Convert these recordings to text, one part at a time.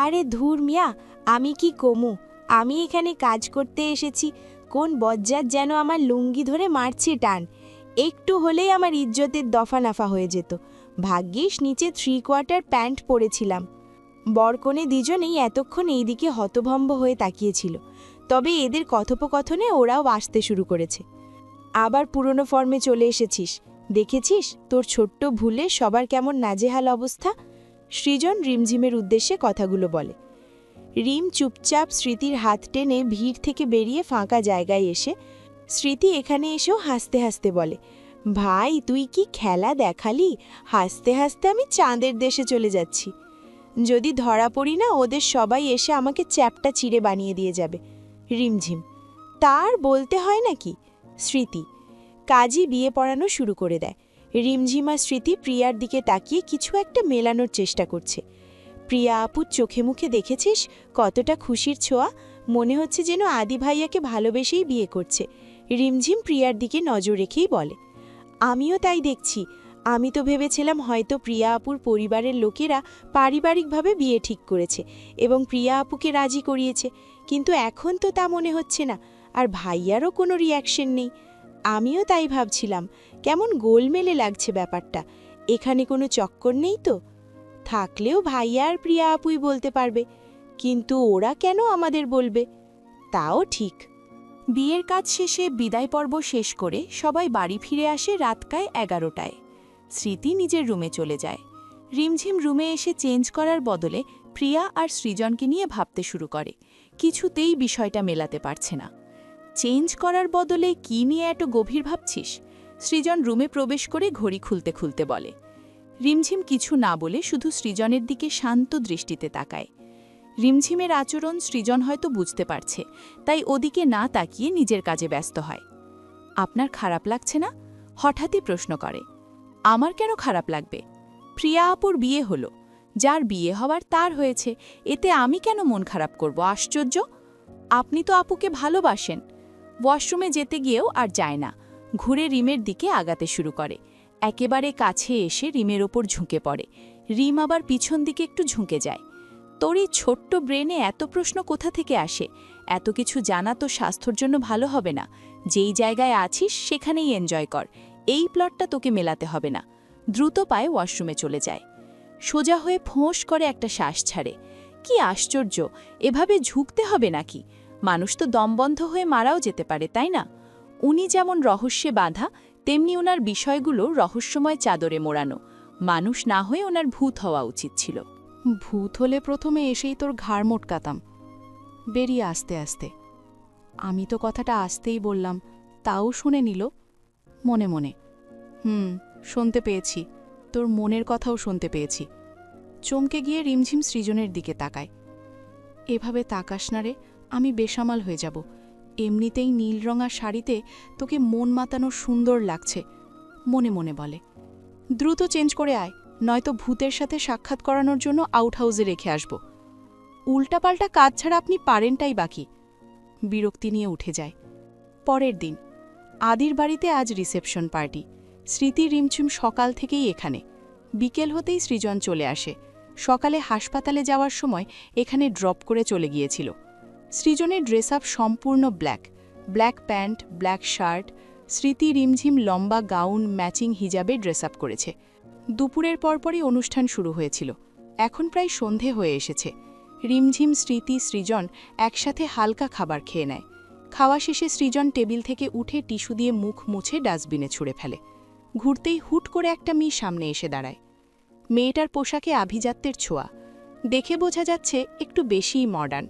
আরে ধুর মিয়া, আমি কি কমু? আমি এখানে কাজ করতে এসেছি, কোন বজ্জাত যেন আমার লুঙ্গি ধরে মারছে টান। একটু হলেই আমার ইজ্জতের দফানাফা হয়ে যেত। ভাগ্যিস নিচে 3/4 প্যান্ট পরেছিলাম। বরকনে দুজনেই এতক্ষণ এইদিকে হতভম্ব হয়ে তাকিয়েছিল, তবে এদের কথোপকথনে ওরাও আসতে শুরু করেছে। আবার পুরনো ফর্মে চলে এসেছিস, দেখেছিস তোর ছোট্ট ভুলে সবার কেমন নাজেহাল অবস্থা। সৃজন রিমঝিমের উদ্দেশ্যে কথাগুলো বলে। রিম চুপচাপ স্মৃতির হাত টেনে ভিড় থেকে বেরিয়ে ফাঁকা জায়গায় এসে, স্মৃতি এখানে এসেও হাসতে হাসতে বলে, ভাই তুই কি খেলা দেখালি, হাসতে হাসতে আমি চাঁদের দেশে চলে যাচ্ছি। যদি ধরা পড়ি না, ওদের সবাই এসে আমাকে চ্যাপটা চিড়ে বানিয়ে দিয়ে যাবে। রিমঝিম, তার বলতে হয় নাকি? স্মৃতি, কাজী বিয়ে পড়ানো শুরু করে দেয়। রিমঝিমা স্মৃতি প্রিয়ার দিকে তাকিয়ে কিছু একটা মেলানোর চেষ্টা করছে। প্রিয়া আপুর চোখে মুখে দেখেছিস কতটা খুশির ছোঁয়া, মনে হচ্ছে যেন আদি ভাইয়াকে ভালোবেসেই বিয়ে করছে। রিমঝিম প্রিয়ার দিকে নজর রেখেই বলে, আমিও তাই দেখছি। আমি তো ভেবেছিলাম হয়তো প্রিয়া আপুর পরিবারের লোকেরা পারিবারিকভাবে বিয়ে ঠিক করেছে এবং প্রিয়া আপুকে রাজি করিয়েছে, কিন্তু এখন তো তা মনে হচ্ছে না। আর ভাইয়ারও কোনো রিয়াকশন নেই। আমিও তাই ভাবছিলাম, কেমন গোলমেলে লাগছে ব্যাপারটা। এখানে কোনো চক্কর নেই তো? থাকলেও ভাইয়া আর প্রিয়া আপুই বলতে পারবে, কিন্তু ওরা কেন আমাদের বলবে? তাও ঠিক। বিয়ের কাজ শেষে বিদায় পর্ব শেষ করে সবাই বাড়ি ফিরে আসে রাতকায় 11টায়। স্মৃতি নিজের রুমে চলে যায়। রিমঝিম রুমে এসে চেঞ্জ করার বদলে প্রিয়া আর সৃজনকে নিয়ে ভাবতে শুরু করে। কিছুতেই বিষয়টা মেলাতে পারছে না। চেঞ্জ করার বদলে কি নিয়ে এত গভীর ভাবছিস? সৃজন রুমে প্রবেশ করে ঘড়ি খুলতে খুলতে বলে। রিমঝিম কিছু না বলে শুধু সৃজনের দিকে শান্ত দৃষ্টিতে তাকায়। রিমঝিমের আচরণ সৃজন হয়তো বুঝতে পারছে, তাই ওদিকে না তাকিয়ে নিজের কাজে ব্যস্ত হয়। আপনার খারাপ লাগছে না? হঠাৎই প্রশ্ন করে। আমার কেন খারাপ লাগবে? প্রিয়া আপুর বিয়ে হলো, যার বিয়ে হওয়ার তার হয়েছে, এতে আমি কেন মন খারাপ করব? আশ্চর্য! আপনি তো আপুকে ভালোবাসেন। ওয়াশরুমে যেতে গিয়েও আর যায় না, ঘুরে রিমের দিকে আগাতে শুরু করে। একেবারে কাছে এসে রিমের ওপর ঝুঁকে পড়ে। রিম আবার পিছন দিকে একটু ঝুঁকে যায়। তোর এই ছোট্ট ব্রেনে এত প্রশ্ন কোথা থেকে আসে? এত কিছু জানা তো স্বাস্থ্যর জন্য ভালো হবে না। যেই জায়গায় আছিস সেখানেই এনজয় কর, এই প্লটটা তোকে মেলাতে হবে না। দ্রুত পায়ে ওয়াশরুমে চলে যায়। সোজা হয়ে ফোঁস করে একটা শ্বাস ছাড়ে। কি আশ্চর্য, এভাবে ঝুঁকতে হবে নাকি? মানুষ তো দমবন্ধ হয়ে মারাও যেতে পারে, তাই না? উনি যেমন রহস্যে বাঁধা, তেমনি ওনার বিষয়গুলো রহস্যময় চাদরে মোড়ানো। মানুষ না হয়ে ওনার ভূত হওয়া উচিত ছিল। ভূত হলে প্রথমে এসেই তোর ঘাড় মোটকাতাম। বেরিয়ে আস্তে আস্তে। আমি তো কথাটা আসতেই বললাম, তাও শুনে নিল মনে মনে। শুনতে পেয়েছি, তোর মনের কথাও শুনতে পেয়েছি। চমকে গিয়ে রিমঝিম সৃজনের দিকে তাকায়। এভাবে তাকাস না রে, আমি বেসামাল হয়ে যাব। এমনিতেই নীল রঙা শাড়িতে তোকে মন মাতানো সুন্দর লাগছে, মনে মনে বলে। দ্রুত চেঞ্জ করে আয়, নয়তো ভূতের সাথে সাক্ষাৎ করানোর জন্য আউট হাউসে রেখে আসব। উল্টাপাল্টা কাজ ছাড়া আপনি পারেনটাই বাকি। বিরক্তি নিয়ে উঠে যায়। পরের দিন আদির বাড়িতে আজ রিসেপশন পার্টি। স্মৃতি রিমঝিম সকাল থেকেই এখানে। বিকেল হতেই সৃজন চলে আসে। সকালে হাসপাতালে যাওয়ার সময় এখানে ড্রপ করে চলে গিয়েছিল। সৃজনের ড্রেস আপ সম্পূর্ণ black, black pant, black shirt. স্মৃতি রিমঝিম লম্বা গাউন ম্যাচিং হিজাবে ড্রেস আপ করেছে। দুপুরের পরপরই অনুষ্ঠান শুরু হয়েছিল। এখন প্রায় সন্ধে হয়ে এসেছে। রিমঝিম, স্মৃতি, সৃজন একসাথে হালকা খাবার খেয়ে নেয়। খাওয়া শেষে সৃজন টেবিল থেকে উঠে টিস্যু দিয়ে মুখ মুছে ডাস্টবিনে ছুঁড়ে ফেলে। ঘুরতেই হুট করে একটা মেয়ে সামনে এসে দাঁড়ায়। মেয়েটার পোশাকে আভিজাত্যের ছোঁয়া, দেখে বোঝা যাচ্ছে একটু বেশিই মডার্ন।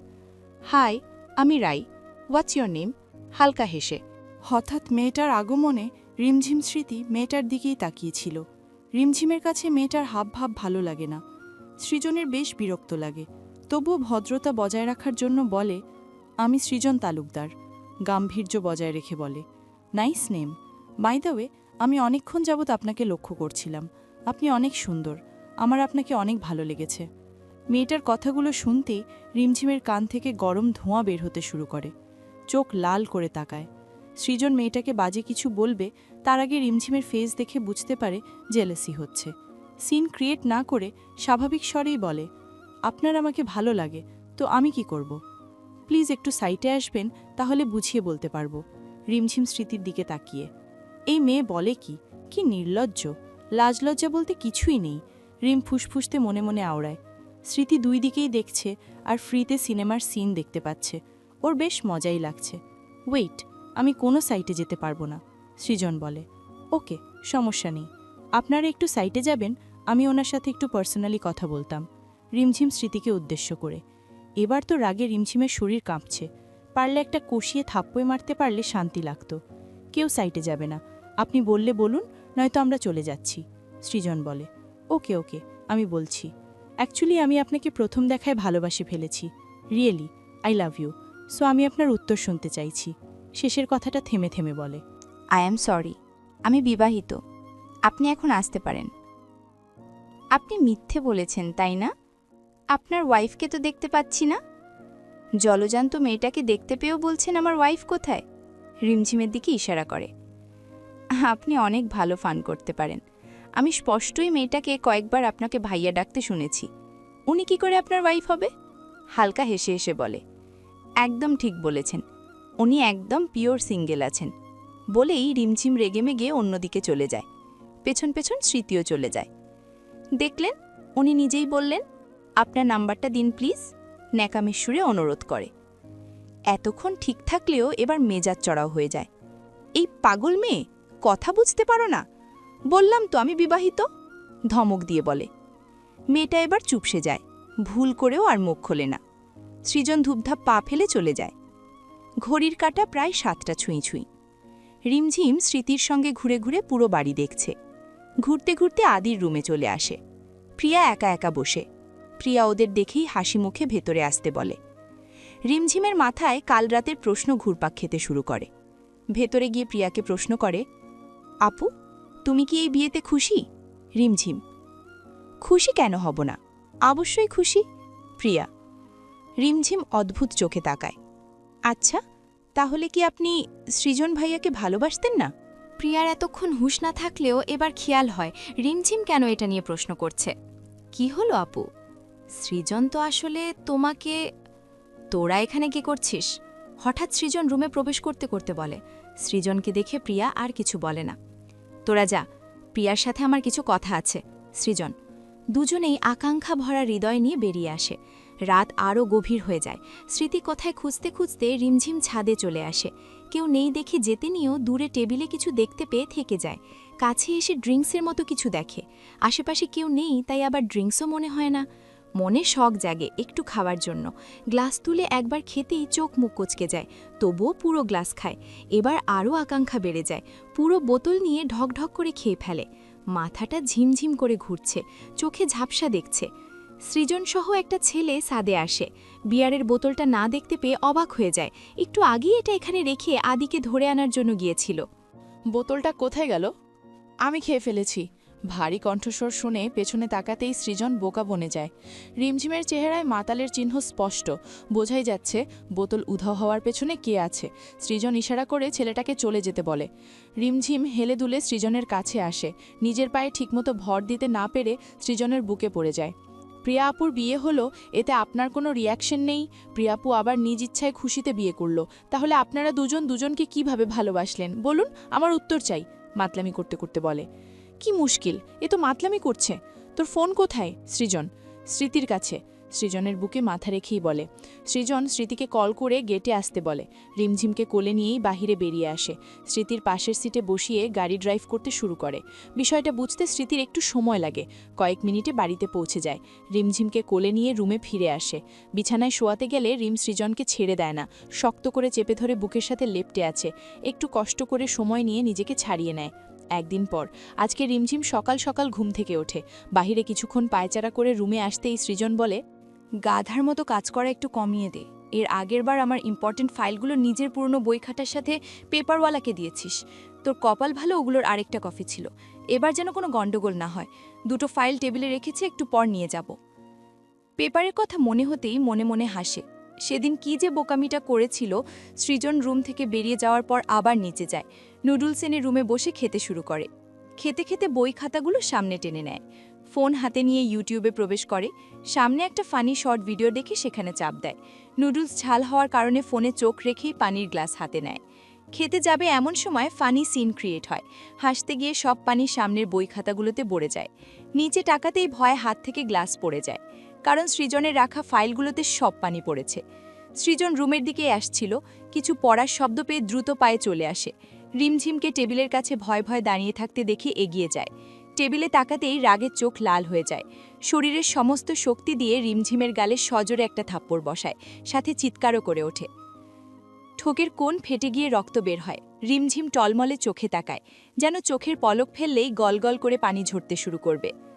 হাই, আমি রাই, হোয়াটস ইয়োর নেম? হালকা হেসে। হঠাৎ মেয়েটার আগমনে রিমঝিম স্মৃতি মেয়েটার দিকেই তাকিয়েছিল। রিমঝিমের কাছে মেয়েটার হাবভাব ভালো লাগে না, সৃজনের বেশ বিরক্ত লাগে। তবুও ভদ্রতা বজায় রাখার জন্য বলে, আমি সৃজন তালুকদার। গাম্ভীর্য বজায় রেখে বলে, nice name. By the way, আমি অনেকক্ষণ যাবৎ আপনাকে লক্ষ্য করছিলাম। আপনি অনেক সুন্দর, আমার আপনাকে অনেক ভালো লেগেছে। মেয়েটার কথাগুলো শুনতেই রিমঝিমের কান থেকে গরম ধোঁয়া বের হতে শুরু করে। চোখ লাল করে তাকায়। সৃজন মেয়েটাকে বাজে কিছু বলবে তার আগে রিমঝিমের ফেস দেখে বুঝতে পারে জেলাসি হচ্ছে। সিন ক্রিয়েট না করে স্বাভাবিক স্বরেই বলে, আপনার আমাকে ভালো লাগে, তো আমি কি করব? প্লিজ একটু সাইটে আসবেন, তাহলে বুঝিয়ে বলতে পারবো। রিমঝিম স্মৃতির দিকে তাকিয়ে। এই মেয়ে বলে কি, কি নির্লজ্জ! লাজ লজ্জা বলতে কিছুই নেই। রিম ফুসফুসতে মনে মনে আওড়ায়। স্মৃতি দুই দিকেই দেখছে আর ফ্রিতে সিনেমার সিন দেখতে পাচ্ছে। ওর বেশ মজাই লাগছে। ওয়েট, আমি কোনো সাইটে যেতে পারবো না, সৃজন বলে। ওকে, সমস্যা নেই। আপনারা একটু সাইটে যাবেন, আমি ওনার সাথে একটু পার্সোনালি কথা বলতাম। রিমঝিম স্মৃতিকে উদ্দেশ্য করে। এবার তো রাগে রিমঝিমের শরীর কাঁপছে। পারলে একটা কষিয়ে থাপ্পড় মারতে পারলে শান্তি লাগত। কেউ সাইটে যাবে না, আপনি বললে বলুন, নয়তো আমরা চলে যাচ্ছি, সৃজন বলে। ওকে ওকে, আমি বলছি। অ্যাকচুয়ালি আমি আপনাকে প্রথম দেখায় ভালোবাসে ফেলেছি। Really, I love you. So আমি আপনার উত্তর শুনতে চাইছি, শেষের কথাটা থেমে থেমে বলে। আই অ্যাম সরি, আমি বিবাহিত। আপনি এখন আসতে পারেন। আপনি মিথ্যে বলেছেন, তাই না? আপনার ওয়াইফকে তো দেখতে পাচ্ছি না। জলজান্ত মেয়েটাকে দেখতে পেয়েও বলছেন আমার ওয়াইফ কোথায়? রিমঝিমের দিকে ইশারা করে। আপনি অনেক ভালো ফান করতে পারেন। আমি স্পষ্টই মেয়েটাকে কয়েকবার আপনাকে ভাইয়া ডাকতে শুনেছি। উনি কি করে আপনার ওয়াইফ হবে? হালকা হেসে হেসে বলে। একদম ঠিক বলেছেন, উনি একদম পিওর সিঙ্গেল আছেন। বলেই রিমঝিম রেগেমেগে অন্যদিকে চলে যায়। পেছন পেছন স্মৃতিও চলে যায়। দেখলেন, উনি নিজেই বললেন। আপনার নাম্বারটা দিন প্লিজ, ন্যাকামের সুরে অনুরোধ করে। এতক্ষণ ঠিক থাকলেও এবার মেজাজ চড়াও হয়ে যায়। এই পাগল মেয়ে, কথা বুঝতে পারো না? বললাম তো আমি বিবাহিত, ধমক দিয়ে বলে। মেয়েটা এবার চুপসে যায়, ভুল করেও আর মুখ খোলে না। সৃজন ধূপধাপ পা ফেলে চলে যায়। ঘড়ির কাঁটা প্রায় 7টা ছুঁই ছুঁই। রিমঝিম স্মৃতির সঙ্গে ঘুরে ঘুরে পুরো বাড়ি দেখছে। ঘুরতে ঘুরতে আদির রুমে চলে আসে। প্রিয়া একা একা বসে। প্রিয়া ওদের দেখেই হাসি মুখে ভেতরে আসতে বলে। রিমঝিমের মাথায় কাল রাতের প্রশ্ন ঘুরপাক খেতে শুরু করে। ভেতরে গিয়ে প্রিয়াকে প্রশ্ন করে, আপু, তুমি কি এই বিয়েতে খুশি? রিমঝিম, খুশি কেন হব না, অবশ্যই খুশি। প্রিয়া। রিমঝিম অদ্ভুত চোখে তাকায়। আচ্ছা, তাহলে কি আপনি সৃজন ভাইয়াকে ভালোবাসতেন না? প্রিয়ার এতক্ষণ হুঁশ না থাকলেও এবার খেয়াল হয় রিমঝিম কেন এটা নিয়ে প্রশ্ন করছে। কি হলো আপু? সৃজন তো আসলে তোমাকে... তোরা এখানে কি করছিস? হঠাৎ সৃজন রুমে প্রবেশ করতে করতে বলে। সৃজনকে দেখে প্রিয়া আর কিছু বলে না। তোরা যা, প্রিয়ার সাথে আমার কিছু কথা আছে। সৃজন। দুজনেই আকাঙ্ক্ষা ভরা হৃদয় নিয়ে বেরিয়ে আসে। রাত আরও গভীর হয়ে যায়। স্মৃতি কথায় খুঁজতে খুঁজতে রিমঝিম ছাদে চলে আসে। কেউ নেই দেখে যেতে নিয়েও দূরে টেবিলে কিছু দেখতে পেয়ে থেকে যায়। কাছে এসে ড্রিঙ্কসের মতো কিছু দেখে। আশেপাশে কেউ নেই, তাই আবার ড্রিঙ্কসও মনে হয় না। মনে শখ জাগে একটু খাওয়ার জন্য। গ্লাস তুলে একবার খেতেই চোখ মুখ কুঁচকে যায়, তবুও পুরো গ্লাস খায়। এবার আরও আকাঙ্ক্ষা বেড়ে যায়, পুরো বোতল নিয়ে ঢকঢক করে খেয়ে ফেলে। মাথাটা ঝিমঝিম করে ঘুরছে, চোখে ঝাপসা দেখছে। সৃজনসহ একটা ছেলে সাদে আসে। বিয়ারের বোতলটা না দেখতে পেয়ে অবাক হয়ে যায়। একটু আগেই এটা এখানে রেখে আদিকে ধরে আনার জন্য গিয়েছিল। বোতলটা কোথায় গেল? আমি খেয়ে ফেলেছি। ভারী কণ্ঠস্বর শুনে পেছনে তাকাতেই সৃজন বোকা বনে যায়। রিমঝিমের চেহারায় মাতালের চিহ্ন স্পষ্ট, বোঝাই যাচ্ছে বোতল উধাও হওয়ার পেছনে কে আছে। সৃজন ইশারা করে ছেলেটাকে চলে যেতে বলে। রিমঝিম হেলে দুলে সৃজনের কাছে আসে। নিজের পায়ে ঠিকমতো ভর দিতে না পেরে সৃজনের বুকে পড়ে যায়। প্রিয়া আপুর বিয়ে হলো, এতে আপনার কোনো রিয়াকশন নেই? প্রিয়া আপু আবার নিজ ইচ্ছায় খুশিতে বিয়ে করলো, তাহলে আপনারা দুজন দুজনকে কিভাবে ভালোবাসলেন বলুন? আমার উত্তর চাই, মাতলামি করতে করতে বলে। কি মুশকিল, এ তো মাতলামি করছে। তোর ফোন কোথায়? সৃজন। স্মৃতির কাছে। সৃজনের বুকে মাথা রেখেই বলে। সৃজন স্মৃতিকে কল করে গেটে আসতে বলে। রিমঝিমকে কোলে নিয়েই বাহিরে বেরিয়ে আসে। স্মৃতির পাশের সিটে বসিয়ে গাড়ি ড্রাইভ করতে শুরু করে। বিষয়টা বুঝতে স্মৃতির একটু সময় লাগে। কয়েক মিনিটে বাড়িতে পৌঁছে যায়। রিমঝিমকে কোলে নিয়ে রুমে ফিরে আসে। বিছানায় শোয়াতে গেলে রিম সৃজনকে ছেড়ে দেয় না, শক্ত করে চেপে ধরে বুকের সাথে লেপ্টে আছে। একটু কষ্ট করে সময় নিয়ে নিজেকে ছাড়িয়ে নেয়। একদিন পর আজকে রিমঝিম সকাল সকাল ঘুম থেকে ওঠে। বাহিরে কিছুক্ষণ পায়চারা করে রুমে আসতেই সৃজন বলে, গাধার মতো কাজ করা একটু কমিয়ে দে। এর আগেরবার আমার ইম্পর্টেন্ট ফাইলগুলো নিজের পুরনো বই খাতার সাথে পেপারওয়ালাকে দিয়েছিস। তোর কপাল ভালো, ওগুলোর আরেকটা কপি ছিল। এবার যেন কোনো গন্ডগোল না হয়। দুটো ফাইল টেবিলে রেখেছি, একটু পর নিয়ে যাব। পেপারের কথা মনে হতেই মনে মনে হাসে। সেদিন কি যে বোকামিটা করেছিল। সৃজন রুম থেকে বেরিয়ে যাওয়ার পর আবার নিচে যায়। নুডলস এনে রুমে বসে খেতে শুরু করে। খেতে খেতে বই খাতাগুলো সামনে টেনে নেয়। ফোন হাতে নিয়ে ইউটিউবে প্রবেশ করে। সামনে একটা ফানি শর্ট ভিডিও দেখে সেখানে চাপ দেয়। নুডলস ঝাল হওয়ার কারণে ফোনে চোখ রেখেই পানির গ্লাস হাতে নেয়। খেতে যাবে এমন সময় ফানি সিন ক্রিয়েট হয়। হাসতে গিয়ে সব পানি সামনের বই খাতাগুলোতে পড়ে যায়। নিচে টাকাতেই ভয়ে হাত থেকে গ্লাস পড়ে যায়, কারণ সৃজনের রাখা ফাইলগুলোতে সব পানি পড়েছে। সৃজন রুমের দিকে আসছিল, কিছু পড়ার শব্দ পেয়ে দ্রুত পায়ে চলে আসে। রিমঝিমকে টেবিলের কাছে ভয় ভয় দাঁড়িয়ে থাকতে দেখে এগিয়ে যায়। টেবিলে তাকাতেই রাগের চোখ লাল হয়ে যায়। শরীরের সমস্ত শক্তি দিয়ে রিমঝিমের গালে সজোরে একটা থাপ্পড় বসায়, সাথে চিৎকারও করে ওঠে। ঠোকের কোণ ফেটে গিয়ে রক্ত বের হয়। রিমঝিম টলমলে চোখে তাকায়, যেন চোখের পলক ফেললেই গলগল করে পানি ঝরতে শুরু করবে।